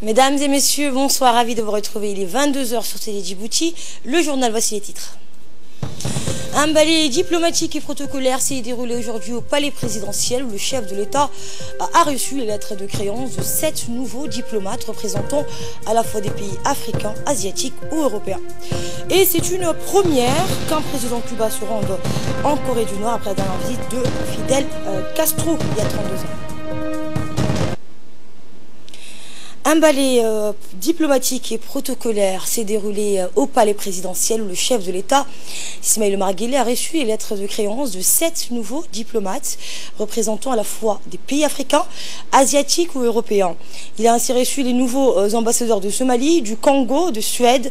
Mesdames et messieurs, bonsoir, ravi de vous retrouver. Il est 22 h sur Télé Djibouti. Le journal, voici les titres. Un balai diplomatique et protocolaire s'est déroulé aujourd'hui au palais présidentiel où le chef de l'État a reçu les lettres de créance de 7 nouveaux diplomates représentant à la fois des pays africains, asiatiques ou européens. Et c'est une première qu'un président cubain se rende en Corée du Nord après la dernière visite de Fidel Castro il y a 32 ans. Un balai diplomatique et protocolaire s'est déroulé au palais présidentiel où le chef de l'État, Ismaël Omar Guelleh, a reçu les lettres de créance de 7 nouveaux diplomates représentant à la fois des pays africains, asiatiques ou européens. Il a ainsi reçu les nouveaux ambassadeurs de Somalie, du Congo, de Suède,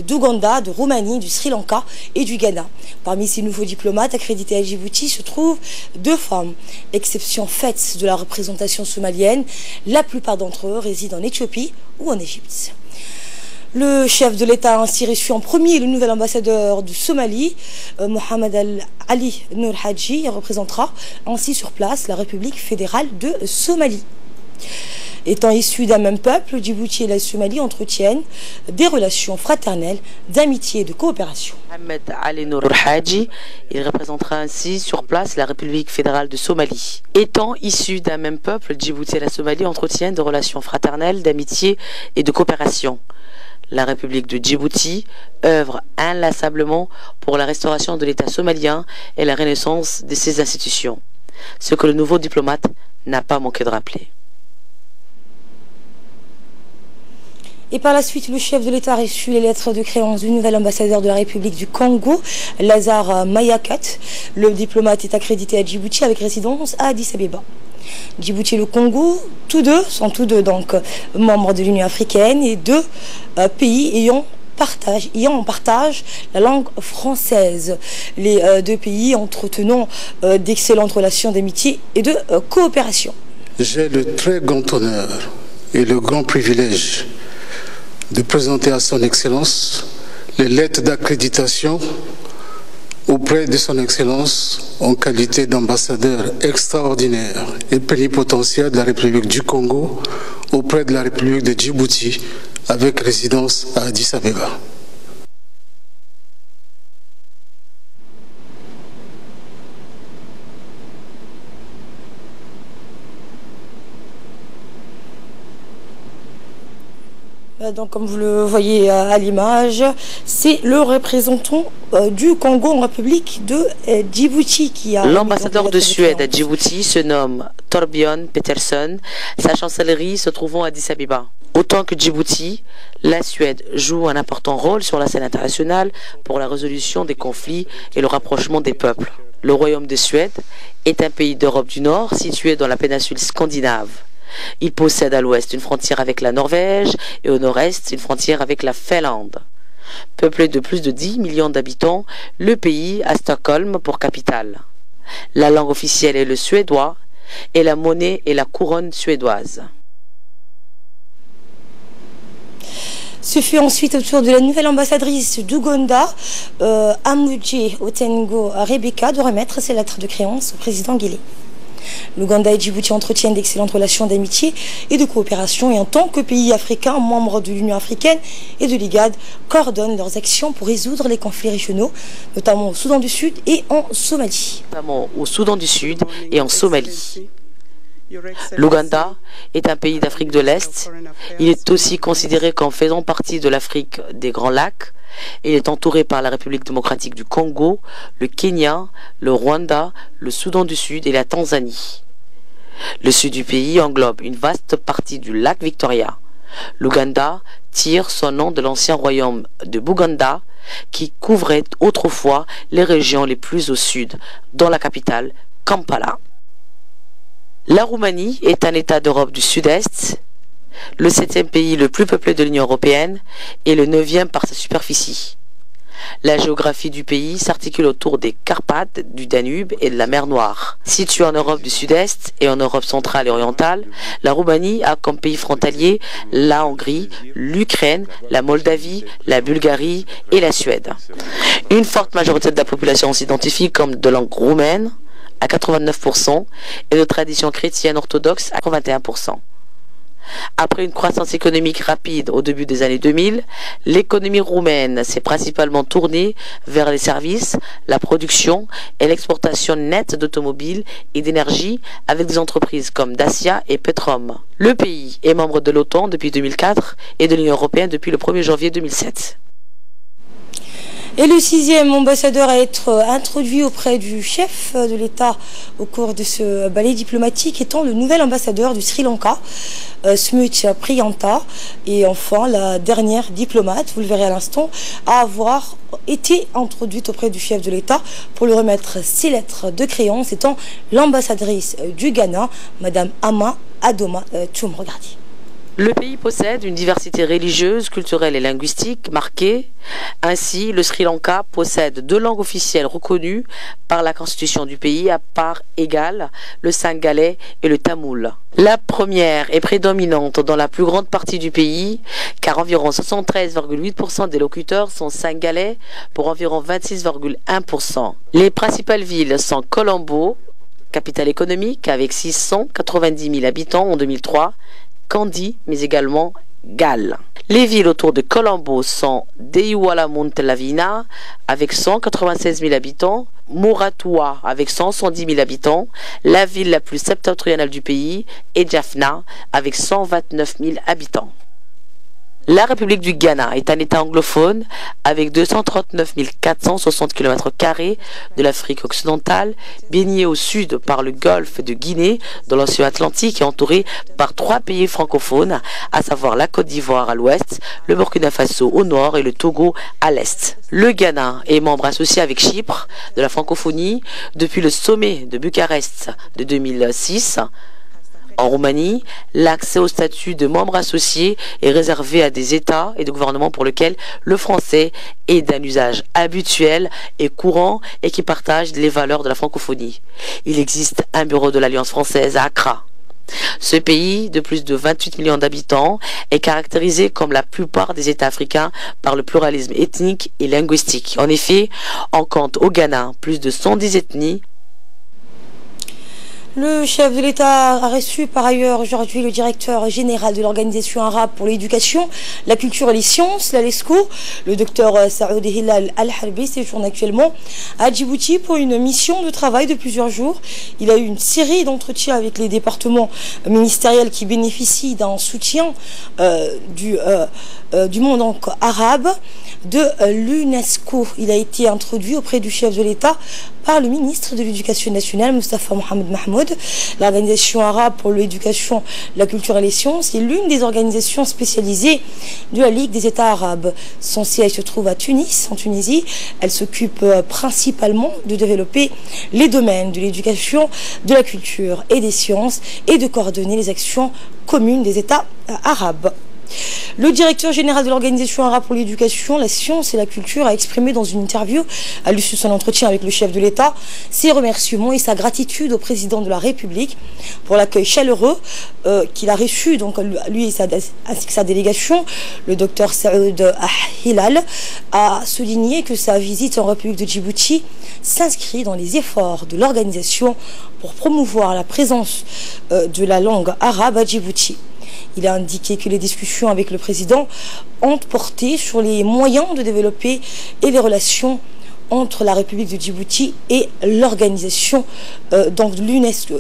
d'Ouganda, de Roumanie, du Sri Lanka et du Ghana. Parmi ces nouveaux diplomates accrédités à Djibouti se trouvent 2 femmes, exception faite de la représentation somalienne. La plupart d'entre eux résident en Éthiopie ou en Égypte. Le chef de l'État a ainsi reçu en premier le nouvel ambassadeur de Somalie, Mohamed Ali Nour Hadji. Il représentera ainsi sur place la République fédérale de Somalie. Étant issus d'un même peuple, Djibouti et la Somalie entretiennent des relations fraternelles, d'amitié et de coopération. Mohamed Ali Nour Hadji, il représentera ainsi sur place la République fédérale de Somalie. Étant issus d'un même peuple, Djibouti et la Somalie entretiennent des relations fraternelles, d'amitié et de coopération. La République de Djibouti œuvre inlassablement pour la restauration de l'État somalien et la renaissance de ses institutions, ce que le nouveau diplomate n'a pas manqué de rappeler. Et par la suite, le chef de l'État a reçu les lettres de créance du nouvel ambassadeur de la République du Congo, Lazare Mayakat. Le diplomate est accrédité à Djibouti avec résidence à Addis Abeba. Djibouti et le Congo, sont tous deux donc membres de l'Union africaine et 2 pays ayant en partage la langue française. Les 2 pays entretenant d'excellentes relations d'amitié et de coopération. J'ai le très grand honneur et le grand privilège de présenter à son Excellence les lettres d'accréditation auprès de son Excellence en qualité d'ambassadeur extraordinaire et plénipotentiaire de la République du Congo auprès de la République de Djibouti avec résidence à Addis Abeba. Donc, comme vous le voyez à l'image, c'est le représentant du Congo en République de Djibouti qui a... L'ambassadeur de Suède à Djibouti se nomme Torbjörn Peterson, sa chancellerie se trouvant à Addis Abeba. Autant que Djibouti, la Suède joue un important rôle sur la scène internationale pour la résolution des conflits et le rapprochement des peuples. Le Royaume de Suède est un pays d'Europe du Nord situé dans la péninsule scandinave. Il possède à l'ouest une frontière avec la Norvège et au nord-est une frontière avec la Finlande. Peuplé de plus de 10 millions d'habitants, le pays a Stockholm pour capitale. La langue officielle est le suédois et la monnaie est la couronne suédoise. Ce fut ensuite au tour de la nouvelle ambassadrice d'Ouganda, Amuje Otengo Rebecca, de remettre ses lettres de créance au président Guelleh. L'Ouganda et Djibouti entretiennent d'excellentes relations d'amitié et de coopération et en tant que pays africain, membres de l'Union africaine et de l'IGAD, coordonnent leurs actions pour résoudre les conflits régionaux, notamment au Soudan du Sud et en Somalie. L'Ouganda est un pays d'Afrique de l'Est. Il est aussi considéré comme faisant partie de l'Afrique des Grands Lacs. Il est entouré par la République démocratique du Congo, le Kenya, le Rwanda, le Soudan du Sud et la Tanzanie. Le sud du pays englobe une vaste partie du lac Victoria. L'Ouganda tire son nom de l'ancien royaume de Buganda qui couvrait autrefois les régions les plus au sud, dont la capitale, Kampala. La Roumanie est un État d'Europe du Sud-Est, le 7e pays le plus peuplé de l'Union européenne et le 9e par sa superficie. La géographie du pays s'articule autour des Carpates, du Danube et de la mer Noire. Située en Europe du Sud-Est et en Europe centrale et orientale, la Roumanie a comme pays frontaliers la Hongrie, l'Ukraine, la Moldavie, la Bulgarie et la Suède. Une forte majorité de la population s'identifie comme de langue roumaine à 89% et de tradition chrétienne orthodoxe à 81%. Après une croissance économique rapide au début des années 2000, l'économie roumaine s'est principalement tournée vers les services, la production et l'exportation nette d'automobiles et d'énergie avec des entreprises comme Dacia et Petrom. Le pays est membre de l'OTAN depuis 2004 et de l'Union européenne depuis le 1er janvier 2007. Et le 6e ambassadeur à être introduit auprès du chef de l'État au cours de ce ballet diplomatique étant le nouvel ambassadeur du Sri Lanka, Smut Priyanta. Et enfin, la dernière diplomate, vous le verrez à l'instant, à avoir été introduite auprès du chef de l'État pour lui remettre ses lettres de créance étant l'ambassadrice du Ghana, Madame Ama Adoma Tchoum. Regardez. Le pays possède une diversité religieuse, culturelle et linguistique marquée. Ainsi, le Sri Lanka possède 2 langues officielles reconnues par la constitution du pays à part égale, le singhalais et le tamoul. La première est prédominante dans la plus grande partie du pays, car environ 73,8% des locuteurs sont singhalais pour environ 26,1%. Les principales villes sont Colombo, capitale économique avec 690 000 habitants en 2003, Kandy, mais également Galle. Les villes autour de Colombo sont Deiwala-Montelavina avec 196 000 habitants, Moratuwa avec 110 000 habitants, la ville la plus septentrionale du pays est Jaffna avec 129 000 habitants. La République du Ghana est un État anglophone avec 239 460 km² de l'Afrique occidentale, baigné au sud par le golfe de Guinée dans l'océan Atlantique et entouré par 3 pays francophones, à savoir la Côte d'Ivoire à l'ouest, le Burkina Faso au nord et le Togo à l'est. Le Ghana est membre associé avec Chypre de la francophonie depuis le sommet de Bucarest de 2006. En Roumanie, l'accès au statut de membre associé est réservé à des États et des gouvernements pour lesquels le français est d'un usage habituel et courant et qui partagent les valeurs de la francophonie. Il existe un bureau de l'Alliance française à Accra. Ce pays, de plus de 28 millions d'habitants, est caractérisé comme la plupart des États africains par le pluralisme ethnique et linguistique. En effet, on compte au Ghana plus de 110 ethnies. Le chef de l'État a reçu par ailleurs aujourd'hui le directeur général de l'Organisation arabe pour l'éducation, la culture et les sciences, l'ALESCO, le docteur Saoud Hilal Al-Harbi, séjourne actuellement à Djibouti pour une mission de travail de plusieurs jours. Il a eu une série d'entretiens avec les départements ministériels qui bénéficient d'un soutien du monde arabe de l'UNESCO. Il a été introduit auprès du chef de l'État par le ministre de l'Éducation nationale, Mustafa Mohamed Mahmoud. L'Organisation arabe pour l'éducation, la culture et les sciences est l'une des organisations spécialisées de la Ligue des États arabes. Son siège se trouve à Tunis, en Tunisie. Elle s'occupe principalement de développer les domaines de l'éducation, de la culture et des sciences et de coordonner les actions communes des États arabes. Le directeur général de l'Organisation arabe pour l'éducation, la science et la culture a exprimé dans une interview à l'issue de son entretien avec le chef de l'État ses remerciements et sa gratitude au président de la République pour l'accueil chaleureux qu'il a reçu, donc lui ainsi que sa délégation. Le docteur Saoud Hilal a souligné que sa visite en République de Djibouti s'inscrit dans les efforts de l'organisation pour promouvoir la présence de la langue arabe à Djibouti. Il a indiqué que les discussions avec le président ont porté sur les moyens de développer et les relations entre la République de Djibouti et l'organisation de l'UNESCO,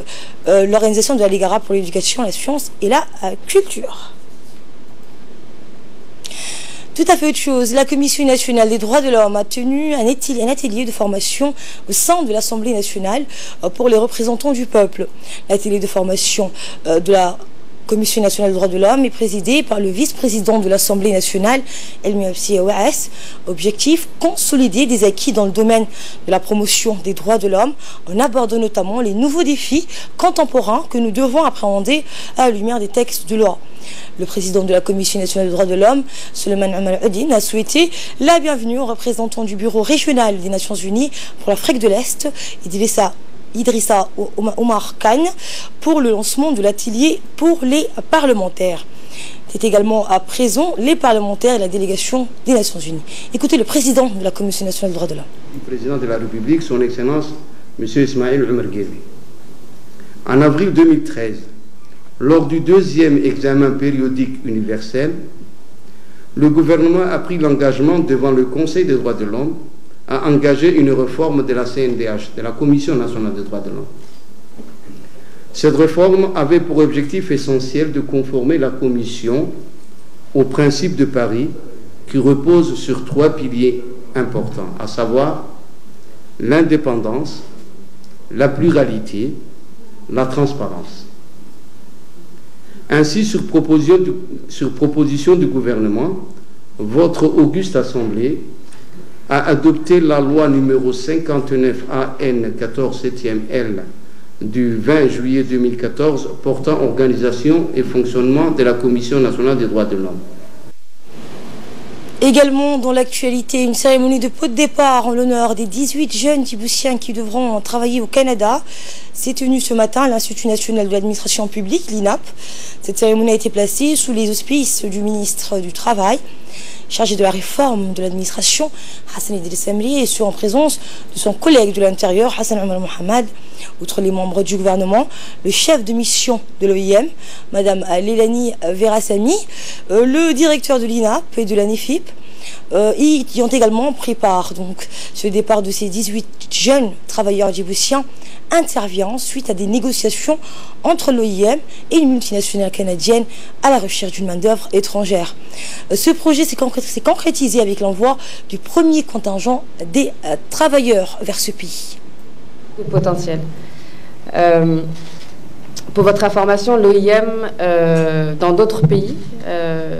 l'organisation de la Ligue arabe pour l'éducation, la science et la culture. Tout à fait autre chose, la Commission nationale des droits de l'homme a tenu un atelier de formation au sein de l'Assemblée nationale pour les représentants du peuple. L'atelier de formation de la Commission nationale des droits de l'homme est présidée par le vice-président de l'Assemblée nationale, Elmi Absi Ouaes. Objectif, consolider des acquis dans le domaine de la promotion des droits de l'homme en abordant notamment les nouveaux défis contemporains que nous devons appréhender à la lumière des textes de loi. Le président de la Commission nationale des droits de l'homme, Suleiman Omar Oudine, a souhaité la bienvenue aux représentants du bureau régional des Nations Unies pour l'Afrique de l'Est, Idrissa Omar Khan, pour le lancement de l'atelier pour les parlementaires. C'est également à présent les parlementaires et la délégation des Nations Unies. Écoutez le président de la Commission nationale des droits de l'homme. Le président de la République, son Excellence, M. Ismaël Omar Guelleh. En avril 2013, Lors du deuxième examen périodique universel, le gouvernement a pris l'engagement devant le Conseil des droits de l'homme à engager une réforme de la CNDH, de la Commission nationale des droits de l'homme. Cette réforme avait pour objectif essentiel de conformer la Commission au principe de Paris qui repose sur 3 piliers importants, à savoir l'indépendance, la pluralité, la transparence. Ainsi, sur proposition du gouvernement, votre auguste Assemblée a adopté la loi numéro 59 AN 14 7e L du 20 juillet 2014 portant organisation et fonctionnement de la Commission nationale des droits de l'homme. Également dans l'actualité, une cérémonie de pot de départ en l'honneur des 18 jeunes Djiboutiens qui devront travailler au Canada s'est tenue ce matin à l'Institut national de l'administration publique, l'INAP. Cette cérémonie a été placée sous les auspices du ministre du Travail, chargé de la réforme de l'administration, Hassan Idriss Amri, et ce en présence de son collègue de l'Intérieur, Hassan Omar Mohamed. Outre les membres du gouvernement, le chef de mission de l'OIM, Madame Lelani Verassami, le directeur de l'INAP et de la NEFIP, y ont également pris part. Donc, ce départ de ces 18 jeunes travailleurs djiboutiens intervient suite à des négociations entre l'OIM et une multinationale canadienne à la recherche d'une main-d'œuvre étrangère. Ce projet s'est concrétisé avec l'envoi du premier contingent des travailleurs vers ce pays. Potentiel. Pour votre information, l'OIM, dans d'autres pays,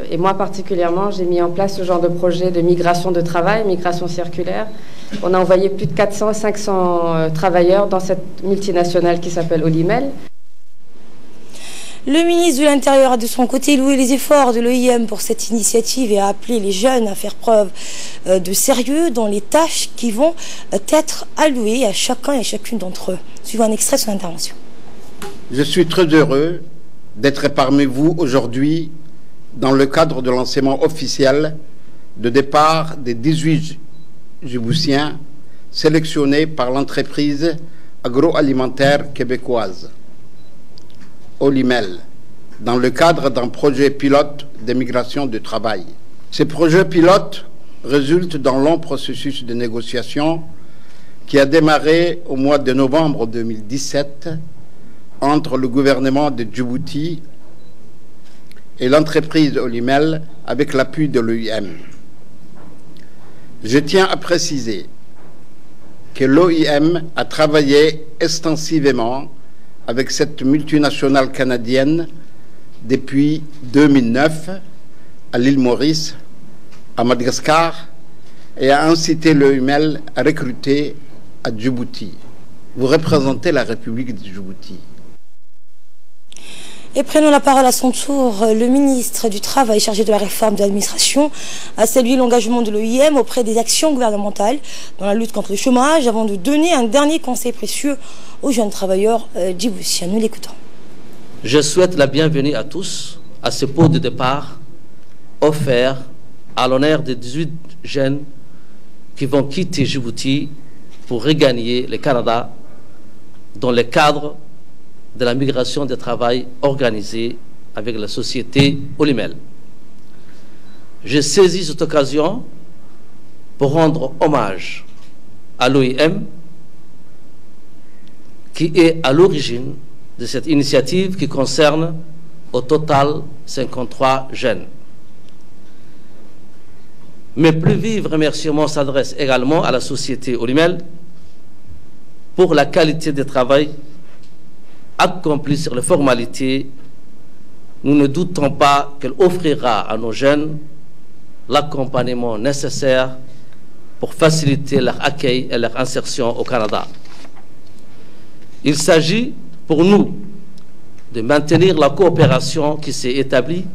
et moi particulièrement, j'ai mis en place ce genre de projet de migration de travail, migration circulaire. On a envoyé plus de 400-500 travailleurs dans cette multinationale qui s'appelle Olimel. Le ministre de l'Intérieur a de son côté loué les efforts de l'OIM pour cette initiative et a appelé les jeunes à faire preuve de sérieux dans les tâches qui vont être allouées à chacun et chacune d'entre eux. Suivant un extrait de son intervention. Je suis très heureux d'être parmi vous aujourd'hui dans le cadre de l'enseignement officiel de départ des 18 Djiboutiens sélectionnés par l'entreprise agroalimentaire québécoise Olimel dans le cadre d'un projet pilote d'émigration de travail. Ce projet pilote résulte d'un long processus de négociation qui a démarré au mois de novembre 2017 entre le gouvernement de Djibouti et l'entreprise Olimel avec l'appui de l'OIM. Je tiens à préciser que l'OIM a travaillé extensivement avec cette multinationale canadienne depuis 2009 à l'île Maurice, à Madagascar, et a incité l'OIM à recruter à Djibouti. Vous représentez la République de Djibouti. Et prenons la parole à son tour, le ministre du Travail chargé de la réforme de l'administration a salué l'engagement de l'OIM auprès des actions gouvernementales dans la lutte contre le chômage avant de donner un dernier conseil précieux aux jeunes travailleurs djiboutiens. Nous l'écoutons. Je souhaite la bienvenue à tous à ce pot de départ offert à l'honneur des 18 jeunes qui vont quitter Djibouti pour regagner le Canada dans le cadre de la migration de travail organisée avec la société Olimel. J'ai saisi cette occasion pour rendre hommage à l'OIM qui est à l'origine de cette initiative qui concerne au total 53 jeunes. Mes plus vifs remerciements s'adressent également à la société Olimel pour la qualité du travail accompli sur les formalités. Nous ne doutons pas qu'elle offrira à nos jeunes l'accompagnement nécessaire pour faciliter leur accueil et leur insertion au Canada. Il s'agit pour nous de maintenir la coopération qui s'est établie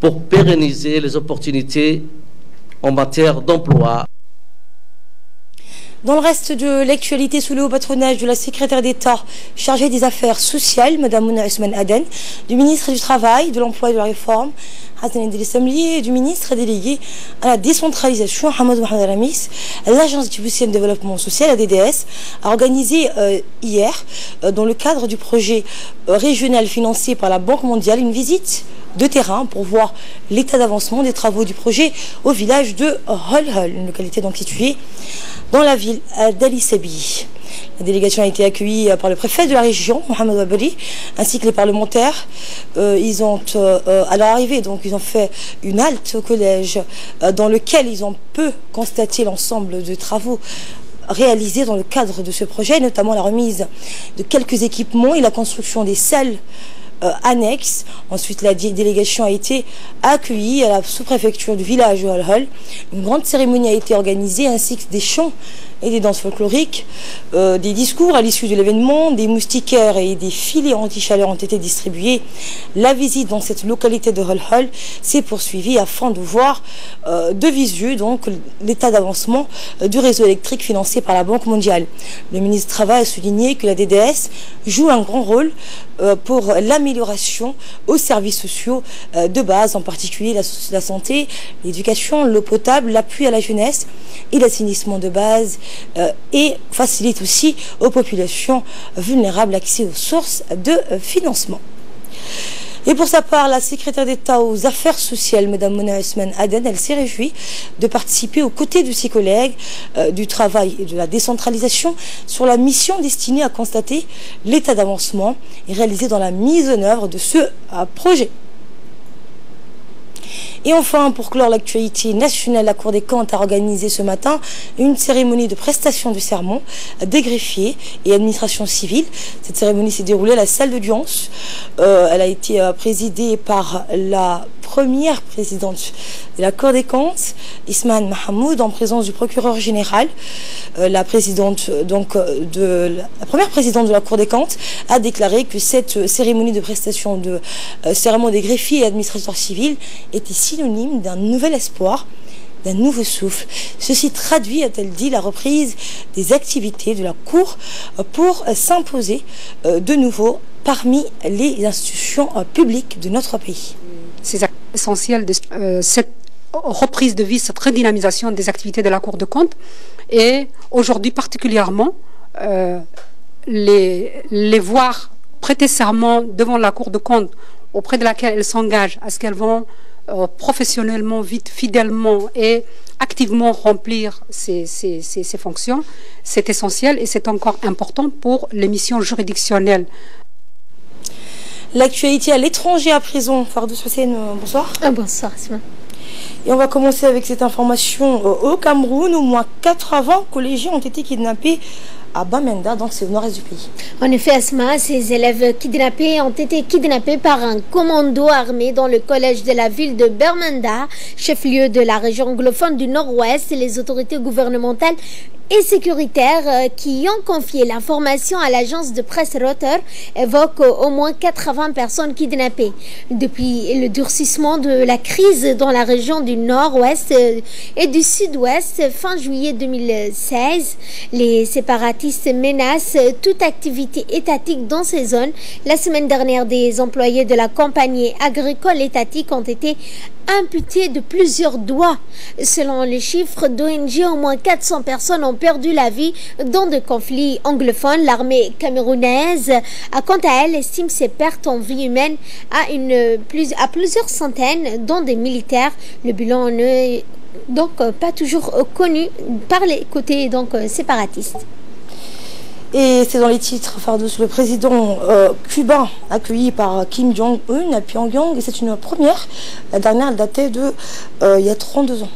pour pérenniser les opportunités en matière d'emploi. Dans le reste de l'actualité, sous le haut patronage de la secrétaire d'État chargée des affaires sociales, Mme Mouna Ousmane Aden, du ministre du Travail, de l'Emploi et de la Réforme, Hassan Idriss-Samli, et du ministre délégué à la décentralisation, Hamadou Mohamed Ramis, l'Agence djiboutienne de développement social, la DDS, a organisé hier, dans le cadre du projet régional financé par la Banque mondiale, une visite de terrain pour voir l'état d'avancement des travaux du projet au village de Holhol, une localité donc située dans la ville d'Ali Sabi. La délégation a été accueillie par le préfet de la région, Mohamed Wabri, ainsi que les parlementaires. Ils ont, à leur arrivée, donc, ils ont fait une halte au collège dans lequel ils ont pu constater l'ensemble de travaux réalisés dans le cadre de ce projet, notamment la remise de quelques équipements et la construction des salles annexes. Ensuite, la délégation a été accueillie à la sous-préfecture du village de Holhol. Une grande cérémonie a été organisée, ainsi que des chants et des danses folkloriques, des discours à l'issue de l'événement, des moustiquaires et des filets anti-chaleur ont été distribués. La visite dans cette localité de Holhol s'est poursuivie afin de voir de visu donc l'état d'avancement du réseau électrique financé par la Banque mondiale. Le ministre du Travail a souligné que la DDS joue un grand rôle pour l'amélioration aux services sociaux de base, en particulier la santé, l'éducation, l'eau potable, l'appui à la jeunesse et l'assainissement de base, et facilite aussi aux populations vulnérables l'accès aux sources de financement. Et pour sa part, la secrétaire d'État aux affaires sociales, Mme Mouna Ousmane Aden, elle s'est réjouie de participer aux côtés de ses collègues du travail et de la décentralisation sur la mission destinée à constater l'état d'avancement et réalisé dans la mise en œuvre de ce projet. Et enfin, pour clore l'actualité nationale, la Cour des comptes a organisé ce matin une cérémonie de prestation de serment des greffiers et administration civile. Cette cérémonie s'est déroulée à la salle d'audience. Elle a été présidée par la première présidente de la Cour des comptes, Ismaël Mahamoud, en présence du procureur général. La première présidente de la Cour des comptes a déclaré que cette cérémonie de prestation de serment des greffiers et administrateurs civils était synonyme d'un nouvel espoir, d'un nouveau souffle. Ceci traduit, a-t-elle dit, la reprise des activités de la Cour pour s'imposer de nouveau parmi les institutions publiques de notre pays. C'est essentiel de cette reprise de vie, cette redynamisation des activités de la Cour de compte, et aujourd'hui particulièrement les voir prêter serment devant la Cour de compte, auprès de laquelle elles s'engagent à ce qu'elles vont professionnellement, fidèlement et activement remplir ces fonctions, c'est essentiel et c'est encore important pour les missions juridictionnelles. L'actualité à l'étranger à présent. Fardous Hussein, bonsoir. Bonsoir, Simon. Et on va commencer avec cette information. Au Cameroun, au moins 80 collégiens ont été kidnappés à Bamenda, donc c'est au nord-est du pays. En effet, Asma, ces élèves kidnappés ont été kidnappés par un commando armé dans le collège de la ville de Bamenda, chef-lieu de la région anglophone du nord-ouest. Les autorités gouvernementales et sécuritaires qui ont confié l'information à l'agence de presse Reuters évoquent au moins 80 personnes kidnappées. Depuis le durcissement de la crise dans la région du nord-ouest et du sud-ouest fin juillet 2016, les séparatistes menacent toute activité étatique dans ces zones. La semaine dernière, des employés de la compagnie agricole étatique ont été imputés de plusieurs doigts. Selon les chiffres d'ONG, au moins 400 personnes ont perdu la vie dans des conflits anglophones. L'armée camerounaise, quant à elle, estime ses pertes en vie humaine à plusieurs centaines, dont des militaires. Le bilan n'est donc pas toujours connu par les côtés séparatistes. Et c'est dans les titres, Fardous, le président cubain accueilli par Kim Jong-un à Pyongyang, et c'est une première. La dernière datait de il y a 32 ans.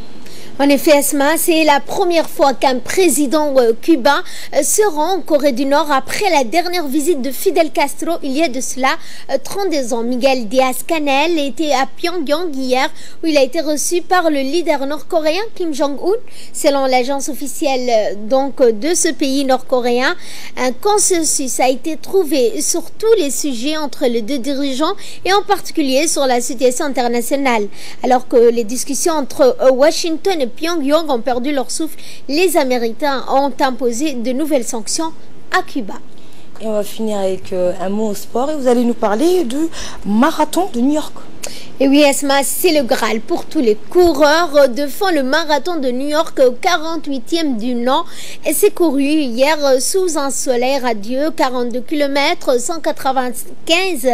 En effet, Asma, c'est la première fois qu'un président cubain se rend en Corée du Nord après la dernière visite de Fidel Castro il y a de cela 32 ans. Miguel Díaz-Canel était à Pyongyang hier où il a été reçu par le leader nord-coréen Kim Jong-un. Selon l'agence officielle de ce pays nord-coréen, un consensus a été trouvé sur tous les sujets entre les deux dirigeants et en particulier sur la situation internationale. Alors que les discussions entre Washington et Pyongyang ont perdu leur souffle. Les Américains ont imposé de nouvelles sanctions à Cuba. Et on va finir avec un mot au sport et vous allez nous parler du marathon de New York. Et oui, Esma, c'est le Graal pour tous les coureurs de fond. Le marathon de New York, 48e du nom, et s'est couru hier sous un soleil radieux, 42 km, 195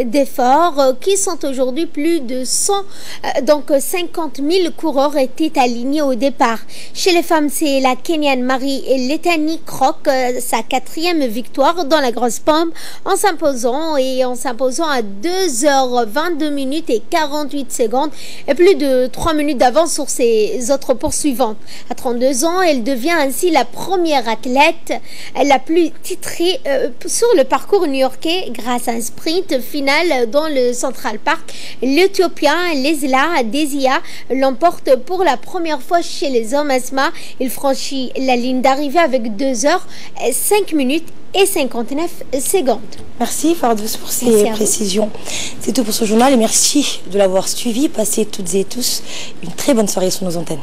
d'efforts, qui sont aujourd'hui plus de 50 000 coureurs étaient alignés au départ. Chez les femmes, c'est la Kenyane Marie-Lethani Kroc, sa 4e victoire dans la grosse pompe, en s'imposant à 2h22 minutes et 48 secondes et plus de 3 minutes d'avance sur ses autres poursuivantes. À 32 ans, elle devient ainsi la première athlète la plus titrée sur le parcours new-yorkais grâce à un sprint final dans le Central Park. L'Éthiopien Lesla Desia l'emporte pour la première fois chez les hommes. Asma, il franchit la ligne d'arrivée avec 2 heures, 5 minutes et 59 secondes. Merci Fardous pour ces précisions. C'est tout pour ce journal et merci de l'avoir suivi. Passez toutes et tous une très bonne soirée sur nos antennes.